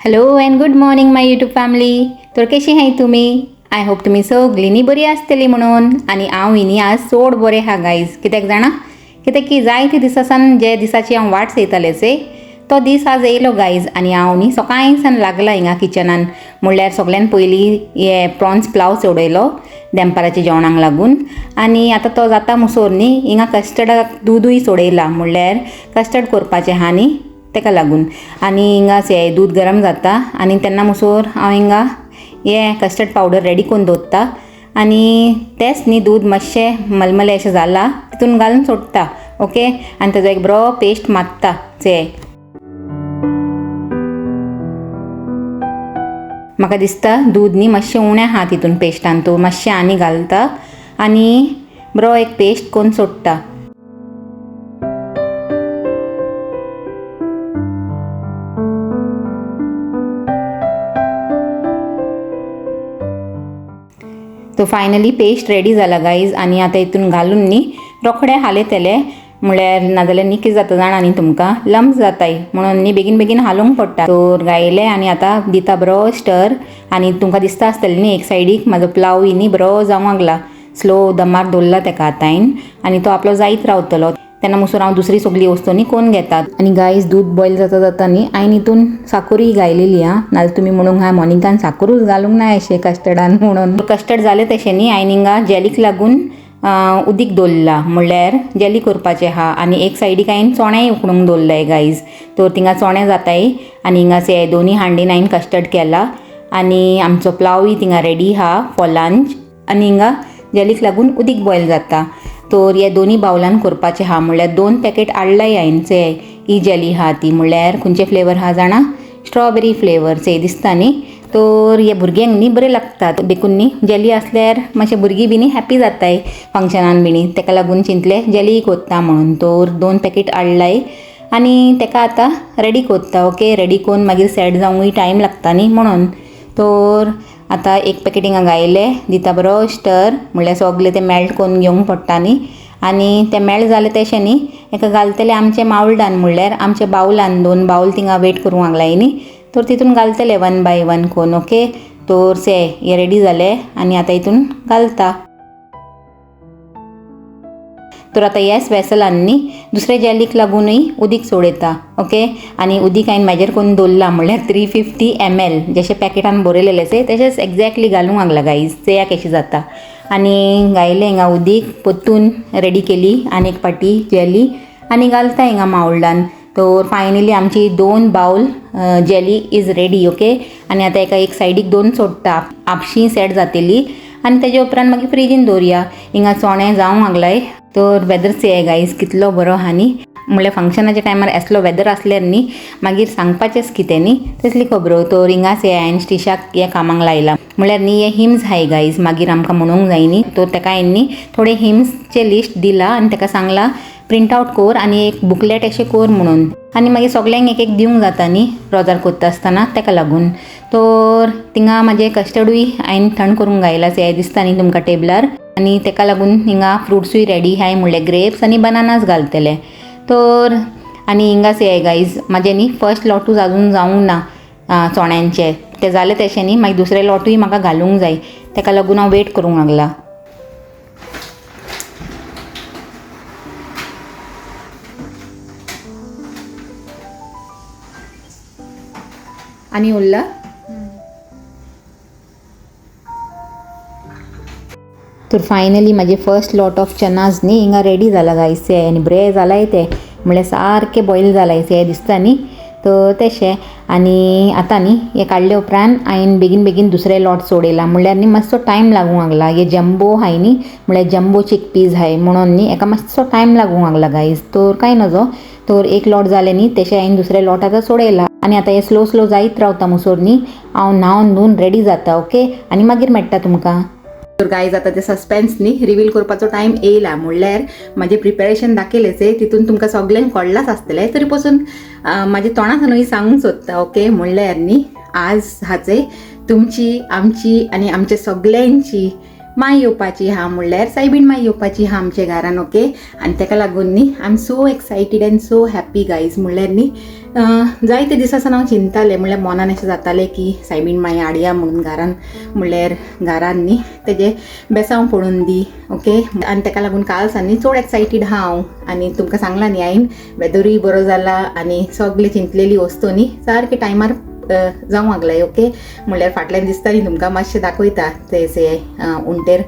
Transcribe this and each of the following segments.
Hello and good morning my YouTube family. तर कशी आहे तुम्ही? आय होप तुम्ही सगळींनी बरी आसतली म्हणून. आणि हांव हिनी आज चड बरें हा गायज. कित्याक जाणा, कित्याक की जायते दिसासान जे दिसाची हांव वाट चयतालें तो दीस आज येयलो गायज. आनी हांव न्ही सकाळींसान लागला हिंगा किचनान. म्हणल्यार सगळ्यान पयलीं हे प्रॉन्स प्लाव चडयलो दनपाराच्या जेवणाक लागून. आनी आतां तो जाता मुसोर न्ही हिंगा कस्टर्डाक दूदूय चडयलां. म्हणल्यार कस्टर्ड करपाचें आहा न्ही तेका लागून. आनी हिंगा दूद गरम जाता आनी तेन्ना मुसोर हांव हिंगा हे कस्टर्ड पावडर रेडी करून दवरता. आनी तेंच न्ही दूद मातशें मलमलें अशें जालां तितून घालून सोडटा. ओके. आनी तेजो एक बरो पेस्ट मारता. म्हाका दिसता दूद न्ही मातशें उणें आहा तितून पेस्टान, तो मातशें आनी घालता आनी बरो एक पेस्ट करून सोडटा. तो फायनली पेस्ट रेडी जाला गायज. आनी आतां हितून घालून न्ही रोखडे हालयतले. म्हळ्यार नाजाल्यार न्ही कितें जाता जाणा न्ही तुमकां, लम्स जाताय म्हणून न्ही बेगीन बेगीन हालोवंक पडटा. तर गायले आनी आतां दिता बरो स्टर. आनी तुमकां दिसता आसतलें न्ही एक सायडीक म्हाजो प्लावूय न्ही बरो जावंक लागला. स्लो दमार दवरला तेका आतां हांवें. आनी तो आपलो जायत रावतलो. तेन्ना मुसून हांव दुसरी सगळी वस्तू न्ही कोण घेतात. आनी गायज दूद बॉयल जाता जाता न्ही हांवें हितून साकरूय घायलेली आं. नाजाल्यार तुमी म्हणूंक हा मोनिकान साकरूच घालूंक ना अशें कस्टर्डान म्हणून. कस्टर्ड जालें तशें न्ही हांवें हिंगा जेलीक लागून उदीक दवरला. म्हणल्यार जेली करपाचें आहा. आनी एक सायडीक हांवें चोणेय उकडूंक दवरलाय गायज. तर थिंगा चोणे जाताय. आनी हिंगा दोनी हांडीन हांवें कस्टर्ड केला. आनी आमचो प्लावूय थिंगा रेडी आहा फॉर लंच. आनी हिंगा जेलीक लागून उदीक बॉयल जाता. तर हे दोनी बावलान करपाचें आहा. म्हणल्यार 2 पॅकेट हाडलाय हांवें ही जेली आहा ती. म्हणल्यार खंयचे फ्लेवर आहा जाणा, स्ट्रॉबेरी फ्लेवर दिसता न्ही. तर हे भुरग्यांक न्ही बरें लागतात. देखून न्ही जेली आसल्यार मातशें भुरगीं बी न्ही हॅपी जाताय फंक्शनान बी न्ही. तेका लागून चिंतलें जेली कोत्ता म्हणून. तर 2 पॅकेट हाडलाय आनी तेका आतां रेडी कोत्ता. ओके. रेडी करून मागीर सेट जावंकूय टायम लागता न्ही म्हणून. तर आतां एक पॅकेट हिंगा घायलें, दिता बरो स्टर. म्हणल्यार सगळें तें मेल्ट करून घेवंक पडटा न्ही. आनी तें मेल्ट जालें तशें न्ही एका घालतलें आमचे मावल्डान. म्हणल्यार आमच्या बावलान 2 बावल थिंगा वेट करूंक लागलाय न्ही. तर तितून घालतलें 1 बाय 1 करून. ओके. तर हे रेडी जालें आनी आतां हितून घालता. तर आतां ह्याच वेसलान न्ही दुसऱ्या जेलीक लागूनय उदीक सोडयता. ओके. आनी उदीक हांवें मेजर करून दवरला. म्हणल्यार 350 ml जशें पॅकेटान बरयलेलें तशेंच एक्झॅक्टली घालूंक लागला गायज. चेया कशी जाता. आनी घायलें हिंगा उदीक परतून रेडी केली आनी एक पाटी जेली आनी घालता हिंगा मावल्डान. तर फायनली आमची 2 बावल जेली इज रेडी. ओके. आनी आतां एका एक सायडीक 2 सोडटा. आपशीं सेट जातली आनी तेजे उपरांत मागीर फ्रिजीन दवरया. हिंगा चोणे जावंक लागलाय. तर वेदर चेय गायज कितलो बरो आहा न्ही. म्हणल्यार फंक्शनाच्या टायमार असलो वेदर आसल्यार न्ही मागीर सांगपाचेंच कितें न्ही तसली खबरो. तर हिंगाच हांवें स्टिशाक हे कामाक लायला. म्हणल्यार न्ही हे हिम्स हाय गायज. मागीर आमकां म्हणूंक जाय न्ही. तर तेका हांवें न्ही थोडे हिम्सचे लिस्ट दिला आनी तेका सांगला प्रिंट आवट कर आनी एक बुकलेट अशें कर म्हणून. आनी मागीर सगल्यांक एक एक दिवंक जाता न्ही रोजार कोत्ता आसतना तेका लागून. तर थिंगा म्हाजें कस्टर्डूय हांवें थंड करूंक घायला हें दिसता न्ही तुमकां टेबलार. आनी तेका लागून हिंगा फ्रुट्सूय रेडी हाय. म्हणल्यार ग्रेप्स आनी बनानास घालतले. तर आनी हिंगाच गायज म्हाजें न्ही फर्स्ट लॉटूच आजून जावंक ना चोण्यांचे. तें जालें तशें न्ही मागीर दुसरें लॉटूय म्हाका घालूंक जाय. तेका लागून हांव वेट करूंक लागला. आनी उरला. तर फायनली म्हाजे फर्स्ट लॉट ऑफ चनाज न्ही हिंगा रेडी जाला गायज. आनी बरें जालाय ते. म्हणल्यार सारकें बॉयल जालाय दिसता न्ही. तर तशें आनी आतां न्ही हे काडले उपरांत हांवें बेगीन बेगीन दुसरें लॉट सोडयला. म्हणल्यार न्ही मातसो टायम लागूंक लागला. हे जम्बो हाय न्ही म्हणल्यार जम्बो चिकपीज हाय म्हणून न्ही हेका मातसो टायम लागूंक लागला गायज. तर कांय नजो. तर एक लॉट जालें न्ही तशें हांवें दुसरें लॉट आतां सोडयला. आनी आतां हे स्लो स्लो जायत रावता मुसोर न्ही हांव न्हावन धुवन रेडी जाता. ओके. आनी मागीर मेळटा तुमकां. तर गायज आतां ते सस्पेन्स न्ही रिवील करपाचो टायम येयला. म्हणल्यार म्हाजें प्रिपेरेशन दाखयलें तितून तुमकां सगळ्यांक कळलाच आसतलें. तरी पासून म्हाज्या तोंडांतल्यानूय सांगूंक सोदता. ओके. म्हणल्यार न्ही आज हाचे तुमची आमची आनी आमच्या सगळ्यांची माय येवपाची हा. म्हणल्यार सायबीण माय येवपाची हा आमच्या घरान. ओके. आनी तेका लागून न्ही I am so excited and so happy guys. म्हणल्यार न्ही जायते दीस आसा हांव चिंतालें म्हणल्यार मनान अशें जातालें की सायबीण माय हाडया म्हणून घरान म्हणल्यार घरान न्ही तेजे बेसांव पडून दी ओके. आनी ताका लागून काल सान्नी चड एक्सायटीड हांव आनी तुमकां सांगलां न्ही हांवें वेदरूय बरो जाला आनी सगळे चिंतलेली वस्तू न्ही सारके टायमार जावंक लागलाय ओके. म्हणल्यार फाटल्यान दिसता न्ही तुमकां मातशें दाखयता ते उंटेर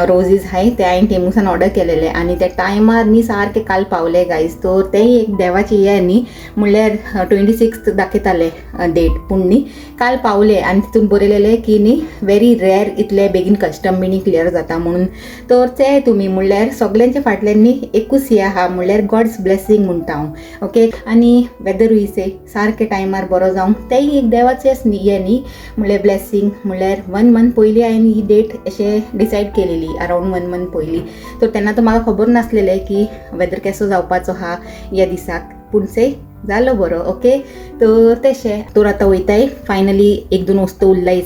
रोजीस हाय ते हांवें टेमुसान ऑर्डर केलेले आनी त्या टायमार न्ही सारके काल पावले गायज. तो तेंय एक देवाची हे न्ही म्हणल्यार 26 दाखयताले डेट पूण न्ही काल पावले आनी तितून बरयलेले की न्ही व्हेरी रेअर इतले बेगीन कस्टम बीन क्लियर जाता म्हणून. तर ते तुमी म्हणल्यार सगळ्यांच्या फाटल्यान न्ही एकूच हे आहा म्हणल्यार गॉड्स ब्लेसिंग म्हणटा हांव ओके. आनी वेदरूय सारके टायमार बरो जावंक तेंय एक देवाचेच हे न्ही म्हणल्यार ब्लेसिंग. म्हणल्यार 1 मंथ पयलीं हांवें ही डेट अशें डिसायड केलेली अरावंड 1 मंथ पयलीं. तर तेन्ना तो म्हाका खबर नासलेलें की वेदर केसो जावपाचो हा ह्या दिसाक पूण जालो बरो ओके. तर तशें तर आतां वयताय फायनली 1-2 वस्तू उरलाय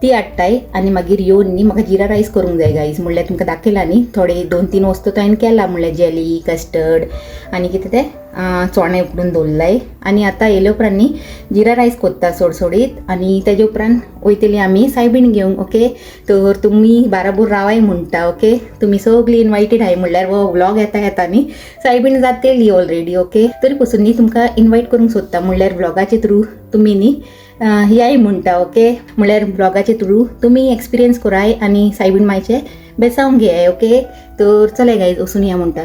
ती हाडटाय आनी मागीर येवन न्ही म्हाका जिरा रायस करूंक जाय गायज. म्हणल्यार तुमकां दाखयला न्ही थोडे 2-3 वस्तू तो हांवें केला म्हणल्यार जेली कस्टर्ड आनी कितें ते चोणे उकडून दवरलाय आनी आतां येयले उपरांत न्ही जिरा रायस कोत्ता सोडसोडीत आनी तेजे उपरांत वयतली आमी सायबीण घेवंक ओके. तर तुमी बाराबोर रावाय म्हणटा ओके. तुमी सगळीं इनवायटेड आहाय म्हणल्यार वो व्लॉग येता न्ही सायबीण जातली ऑलरेडी ओके. तरी पासून न्ही तुमकां इनवायट करूंक सोदता म्हणल्यार ब्लॉगाचे थ्रू तुमी न्ही ह्याय म्हणटा ओके. म्हणल्यार ब्लॉगाचे थ्रू तुमी एक्सपिरियन्स कराय आनी सायबीण मायचे बेसावंक घेयाय ओके. तर चले गायज वचून या म्हणटा.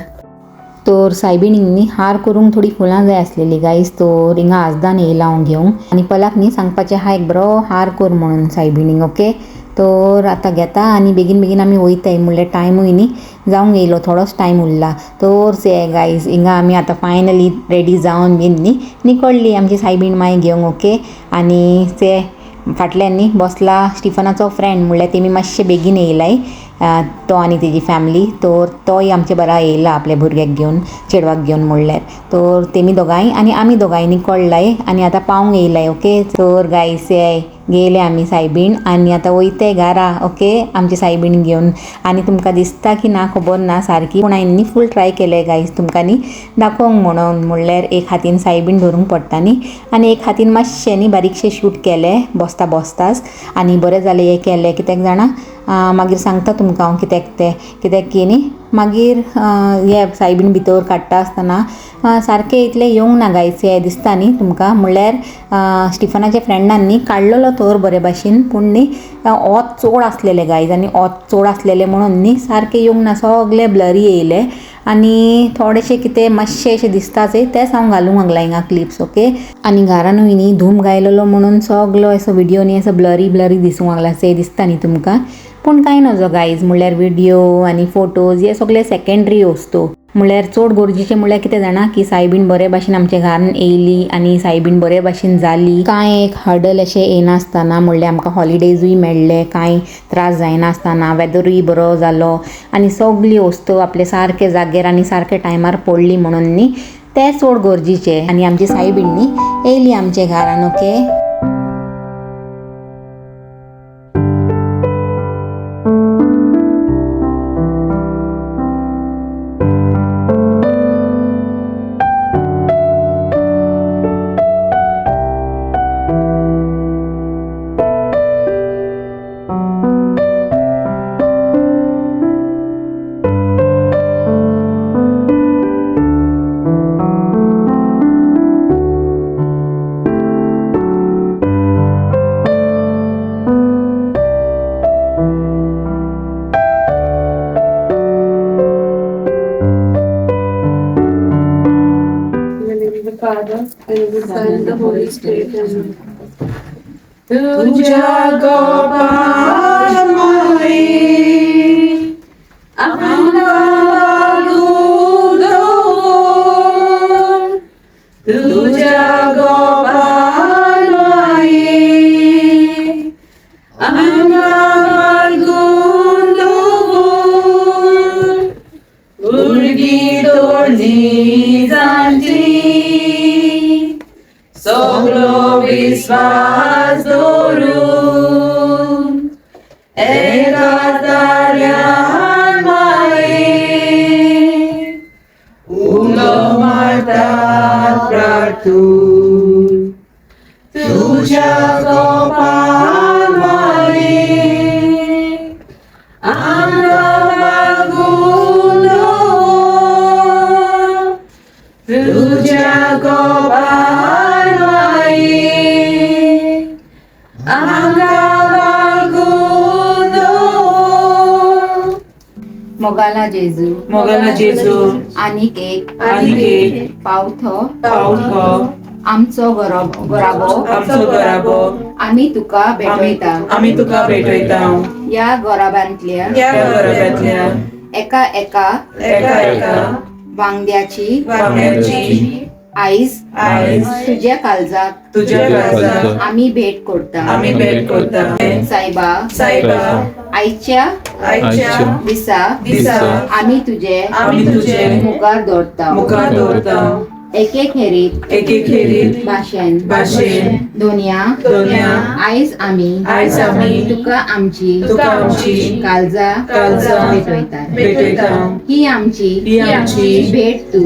तर सायबीणीक न्ही हार करूंक थोडी फुलां जाय आसलेली गायज. तर हिंगा आजदान येयला हांव घेवंक आनी पलाक न्ही सांगपाचें हा एक बरो हार कर म्हणून सायबीणीक ओके. तर आतां घेता आनी बेगीन बेगीन आमी वयताय म्हणल्यार टायमूय न्ही जावंक येयलो थोडोच टायम उरला. तर गायज हिंगा आमी आतां फायनली रेडी जावन बीन न्ही निकळ्ळी आमची सायबीण माय घेवंक ओके. आनी फाटल्यान न्ही बसला स्टिफनाचो फ्रेंड म्हणल्यार तेमी मातशे बेगीन येयलाय तो आनी तेजी फॅमिली. तर तोय आमचे बरा येयला आपल्या भुरग्याक घेवन चेडवाक घेवन म्हणल्यार. तर तेमी दोगांय आनी आमी दोगांय निकळ्ळाय आनी आतां पावंक येयलाय ओके. तर गायज गेले आमी सायबीण आनी आतां वयताय घरा ओके आमची सायबीण घेवन. आनी तुमकां दिसता की ना खबर ना सारकी पूण हांवें न्ही फूल ट्राय केलें गायज तुमकां न्ही दाखोवंक म्हणून. म्हणल्यार एक हातीन सायबीण धरूंक पडटा न्ही आनी एक हातीन मातशें न्ही बारीकशें शूट केलें बसताच आनी बरें जालें हें केलें कित्याक जाणा मागीर सांगता तुमकां हांव कित्याक की न्ही मागीर हे सायबीण भितर काडटा आसतना सारकें इतलें येवंक ना गायज हें दिसता न्ही तुमकां. म्हणल्यार स्टिफनाच्या फ्रेंडान न्ही काडलेलो तर बरे भाशेन पूण न्ही ओत चड आसलेले गायज आनी ओत चड आसलेले म्हणून न्ही सारकें येवंक ना सगळे ब्लरी येयले आनी थोडेशें कितें मातशें अशें दिसताच तेंच हांव घालूंक लागला हिंगा क्लिप्स ओके. आनी घरानूय न्ही धूम गायलेलो म्हणून सगलो असो व्हिडिओ न्ही असो ब्लरी दिसूंक लागला से दिसता न्ही तुमकां. पूण कांय नजो गायज म्हणल्यार व्हिडिओ आनी फोटोज हे सगळे सेकंडरी वस्तू. म्हणल्यार चड गरजेचें म्हणल्यार कितें जाणा की सायबीण बरे भाशेन आमच्या घरान येयली आनी सायबीण बरे भाशेन जाली. कांय एक हर्डल अशें येनासतना म्हणल्यार आमकां हॉलिडेजूय मेळ्ळे कांय त्रास जायनासतना वेदरूय बरो जालो आनी सगळी वस्तू आपले सारके जाग्यार आनी सारके टायमार पडली म्हणून न्ही तें चड गरजेचें. आनी आमची सायबीण न्ही येयली आमच्या घरान okay. Father, and the Son, and the Holy Spirit. Amen. Tuja Gopalmai, Amangaludon. Tuja Gopalmai, Amangaludon. Urgi dorni zanti. Soglo visvas dorum, egadarian mai, ulo martat pratu. मोगाला जेजू मोगाला जेजू आनीक एक पावथो आमचो गोराबो आमचो घराबो आमी तुका भेटयता आमी तुका भेटयता या गोराबांतल्या या घराब्यांतल्या एका एका एका वांगड्याची आयज तुझ्या काळजाक तुझ्या काळजाक आमी भेट करता आमी भेट करता सायबा आयच्या दिसा आमी तुझे मुखार दवरता एक हेरीत भाशेन दोनया आयज आमी तुका आमची काळजा भेटयता ही आमची भेट तू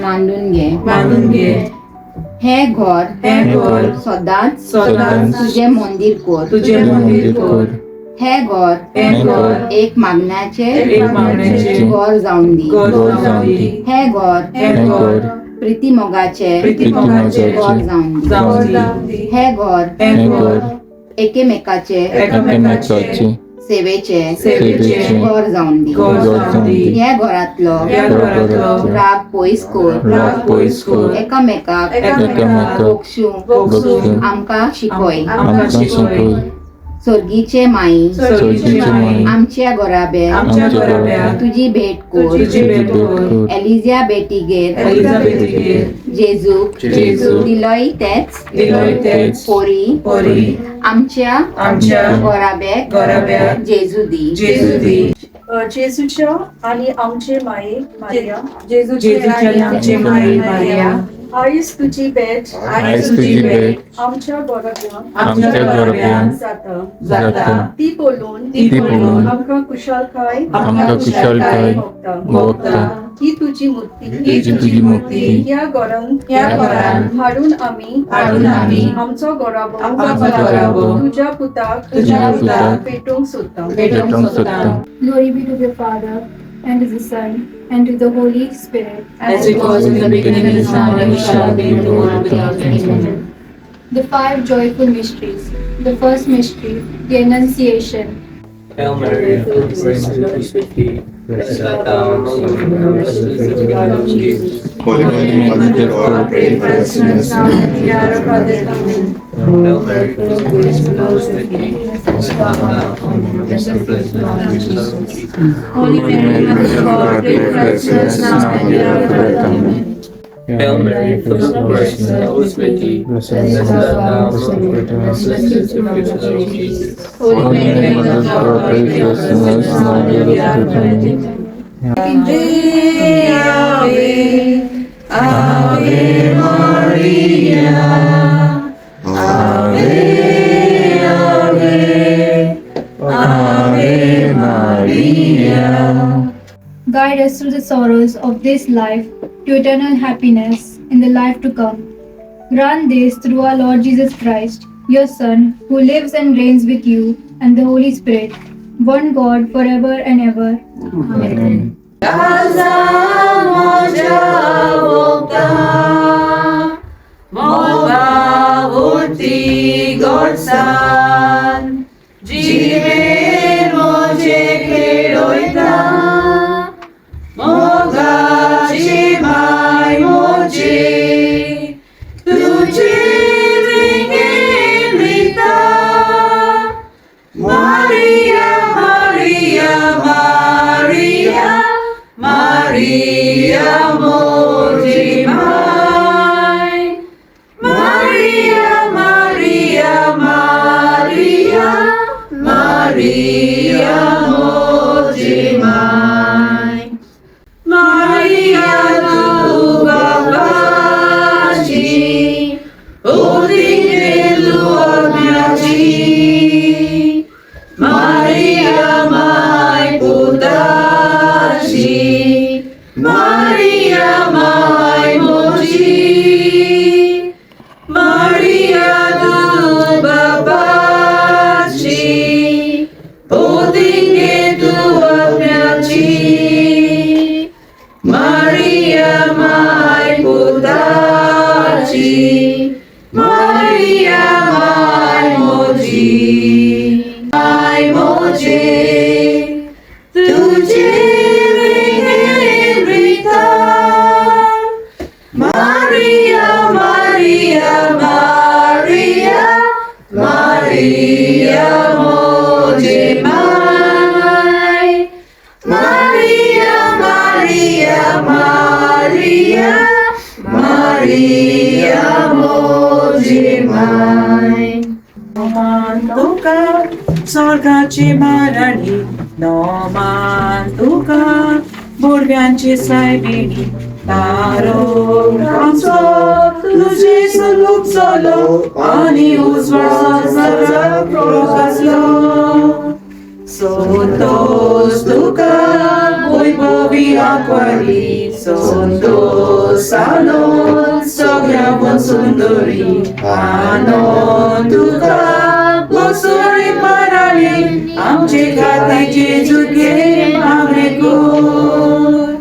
मानून घे हे घर सदांच तुझे मंदिर कर हे घर एक मागण्याचे घर जावन दी हे घर प्रीती मोगाचे घर जावन दी हे घर एकेमेकाचे सेवेचे घर जावन दी हे घरातलो राग पयस कर एकामेकाक बोगसूंक आमकां शिकय सर्गीचे माई आमच्या गोराब्या तुझी भेट कर एलिझा बेटीगेर जेजूक दिलोय तेच पोरी आमच्या गोराब्याक जेजू दी जेजूच्या आणि आमचे माये मारिया जेजूच्या आणि आमचे माई मारिया आयज तुझी भेट आमच्या गोराब्यान जाता ती बोलून आमकां कुशलकाय भोगता ही तुझी मुक्ती ह्या घरान हाडून आमी आमचो गोराबो तुझ्या पुताक पेटोवंक सोदता. Glory be to the Father, and to the Son, and to the Holy Spirit. as it was in the beginning, is now, and shall be, in the world without end. The 5 joyful mysteries. The first mystery, the Annunciation. Hail Mary, full of grace, the Lord is with thee. Blessed art thou among women, and blessed is the fruit of Jesus. Holy Mother of God, pray for us sinners now and at the hour of our death. Amen. Hail Mary, full of grace, the Lord is with thee. Blessed art thou among women, and blessed is the fruit of Jesus. Holy Mary, Mother of God, pray for us sinners now and at the hour of our death. Amen. Hail Mary, full of grace, the Lord is with thee. Blessed art thou among women, and blessed is the fruit of Jesus. Holy Mary, Mother of God, pray for us sinners now and at the hour of our death. Amen. Guide us through the sorrows of this life to eternal happiness in the life to come. Grant this through our Lord Jesus Christ, your Son, who lives and reigns with you and the Holy Spirit, one God forever and ever. Amen. तुझे मोजे माय Maria Maria Maria Maria मोजे माय मान तुका स्वर्गाची माराणी मान तुका बोडव्यांची सायबिणी तारो आमचो तुझे सलूक चलो आणि उजवाड प्रकाशलो संतोष तुका वैभवी आंकवारी संतोष आनंद सगळ्या सुंदरी आनंद तुका बसोरी माराणी आमचे खाती जेजुके मागणे कोर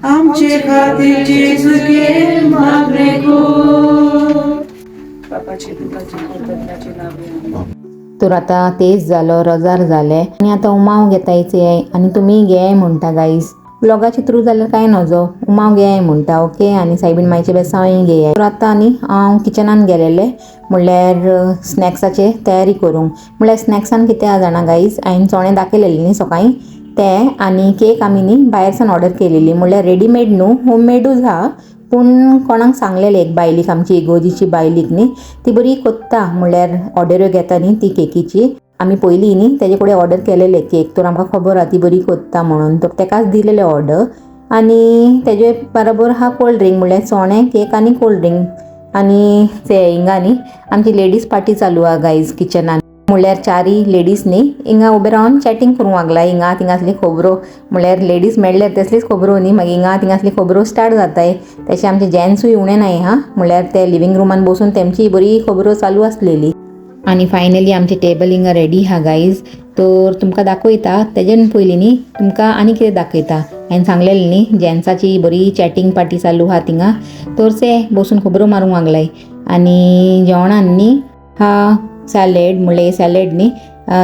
आमचे खाती जेजुके मागणे कोर बापाचे दुखाचे बदलाचे नावे तर आता तेच झालं रजार झाले आणि आता उमाव घेतायचे आहे आणि तुम्ही घे म्हणटा गाईज ब्लॉगाच्या थ्रू जाल्यार काय नजो उमाव घे म्हणटा ओके आणि सायबीण मायचे बेसांवय घे तर आता आनी हांव किचनान गेलेले म्हणल्यार स्नॅक्साचे तयारी करूंक म्हणल्यार स्नॅक्सान कितें आहा जाणा गाईज हांवें चणे दाखयलेले न्ही सकाळीं ते आनी केक आमी न्ही भायरसान ऑर्डर केलेली म्हणल्यार रेडीमेड न्हू होममेडूच आहा पूण कोणाक सांगलेलें एक बायलीक आमची इगोजीची बायलीक न्ही ती बरी कोत्ता म्हणल्यार ऑर्डर घेता न्ही ती केकीची आमी पयलीं न्ही तेजे कडेन ऑर्डर केलेले केक तर आमकां खबर आहा ती बरी कोत्ता म्हणून तर तेकाच दिलेले ऑर्डर आनी तेजे बरोबर हा कोल्ड ड्रिंक म्हणल्यार चणे केक आनी कोल्ड ड्रिंक आनी ते हिंगा न्ही आमची लेडीज पार्टी चालू आहा गायज किचनान म्हणल्यार चारी लेडीज न्ही हिंगा उबे रावन चॅटिंग करूंक लागला हिंगा थिंगासली खबरो म्हणल्यार लेडीज मेळ्ळ्यार तसलीच खबरो न्ही मागीर हिंगा थिंगासली खबरो स्टार्ट जाताय तशें आमचे जेन्ट्सूय उणें नाय हा म्हणल्यार ते लिव्हिंग रुमान बसून तेमची बरी खबरो चालू आसलेली आनी फायनली आमचे टेबल हिंगा रेडी हा गायज तर तुमकां दाखयता तेजेन पयलीं न्ही तुमकां आनी कितें दाखयता हांवें सांगलेलें न्ही जेन्ट्साची बरी चॅटिंग पार्टी चालू आहा थिंगा तर ते बसून खबरो मारूंक लागलाय आनी जेवणान न्ही हा सॅलेड म्हणल्यार सॅलेड न्ही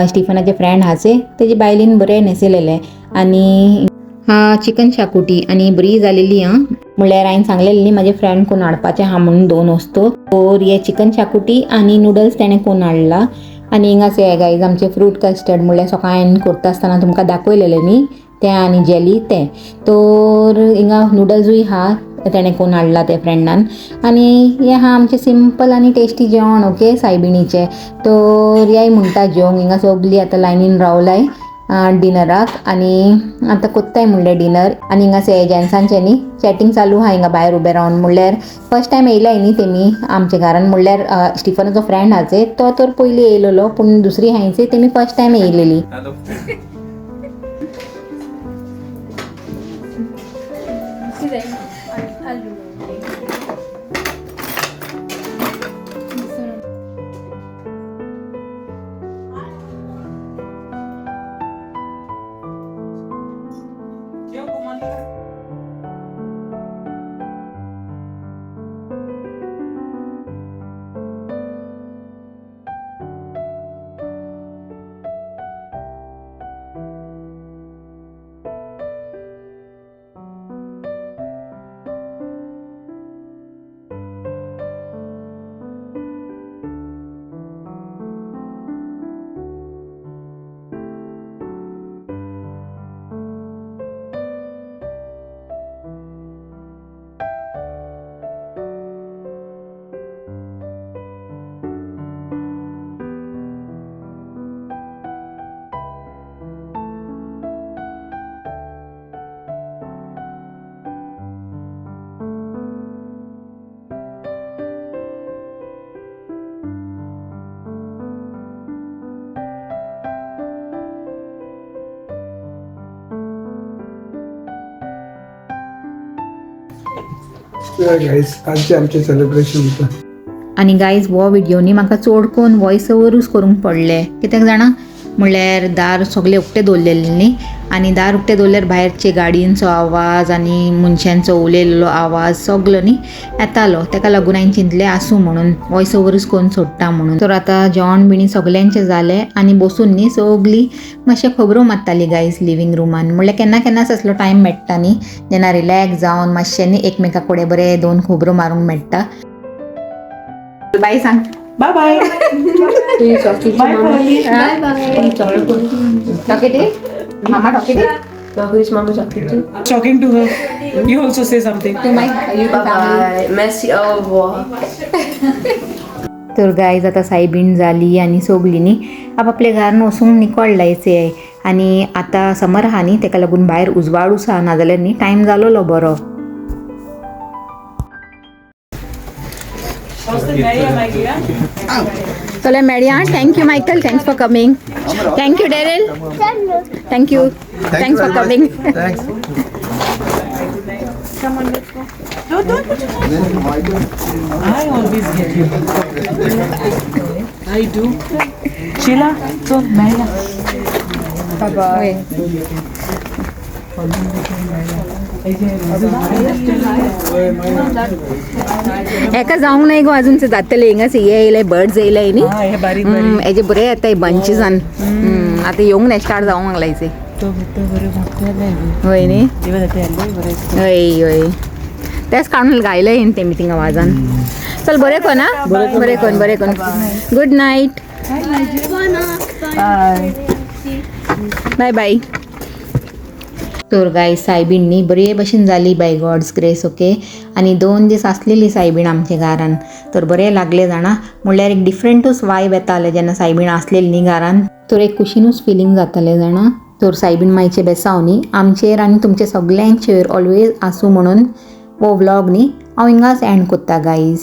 स्टिफनाचे फ्रेंड आहाचे तेजे बायलीन बरें न्हेसयलेले आनी हा चिकन शाकोती आनी बरी जालेली आं म्हणल्यार हांवें सांगलेलें न्ही म्हाजे फ्रेंड कोण हाडपाचें आहा म्हणून 2 वस्तू तर हे चिकन शाकोती आनी नूडल्स तेणें कोण हाडला आनी हिंगाच हे गायज आमचे फ्रूट कस्टर्ड म्हणल्यार सकाळीं हांवें करता आसतना तुमकां दाखयलेलें न्ही तें आनी जेली तें तर हिंगा नूडल्सूय आहा तेणें कोण हाडला ते फ्रेंडान आनी हें आहा आमचें सिंपल आनी टेस्टी जेवण ओके सायबिणीचें तर ह्याय म्हणटा जेवंक हिंगा सगलीं आतां लायनीन रावलाय डिनराक आनी आतां कोत्ताय म्हणल्यार डिनर आनी हिंगा जेन्ट्सांचें न्ही चॅटिंग चालू आहा हिंगा भायर उबे रावन म्हणल्यार फर्स्ट टायम येयलाय न्ही तेमी आमच्या घरान म्हणल्यार स्टिफनाचो फ्रेंड आहाचे तो तर पयलीं येयलेलो पूण दुसरी हांयचे तेमी फर्स्ट टायम येयलेली गाईज आजचे आमचे सेलिब्रेशन होतं आनी गायज हो व्हिडिओ न्ही म्हाका चड करून वॉयस ओवरूच करूंक पडले कित्याक जाणा म्हणल्यार दार सगळे उक्ते दवरलेले न्ही आनी दार उक्ते दवरल्यार भायरचे गाडयेंचो आवाज आनी मनशांचो उलयलेलो आवाज सगलो न्ही येतालो तेका लागून हांवें चिंतलें आसूं म्हणून वॉयस ओवरूच करून सोडटा म्हणून तर आतां जेवण बिणी सगल्यांचें जालें आनी बसून न्ही सगलीं मातशें खबरो मारतालीं गायज लिव्हिंग रुमान म्हणल्यार केन्ना केन्नाच असलो टायम मेळटा न्ही जेन्ना रिलॅक्स जावन मातशें न्ही एकमेका कडेन बरें 2 खबरो मारूंक मेळटा बाय सांग बाय बाय बाय मामा टॉकेटे talking to her you also say something Merci, au revoir. तर गायज आता सायबीण झाली आणि सोगलीनी आपापल्या घरान वचूंक निकोळ्ळायचे आहे आणि आता समर हा न्ही तेका लागून भायर उजवाडूच आहा नाजाल्यार न्ही टायम जालोलो बरो. चला मेळया. Thank you Michael, thanks for coming. Thank you Darrell, thank you, thanks for coming. I always get you. I do. Sheila, so Maya. एका जावंक नाही गो अजून जातले हिंगाच हे येयले बर्ड्स येयले न्ही. हे बारीक हेजे बरे येताय बंचेसान. आता येवंक नाही स्टार्ट जावंक लागलायचे. होय न्ही. होय होय तेच काढून गायले येईन ते मिटिंग आवाजान. चल बरे कोण हा बरे कोण. Good night. Bye bye. तर गाय सायबीण न्ही बरे भशेन जाली बाय गॉड्स ग्रेस. ओके. आणि 2 दीस आसलेली सायबीण आमच्या घरान. तर बरें लागले जाणा. म्हणल्यार एक डिफरंटूच वायब येताले जेन्ना सायबीण आसलेली न्ही घरान. तर एक कुशीनूच फिलींग जातालें जाणा. तर सायबीण मायचे बेसांव न्ही आमचेर आनी तुमचे सगल्यांचेर ऑलवेज आसूं म्हणून हो व्लॉग न्ही हांव हिंगाच एंड कोत्ता गायज.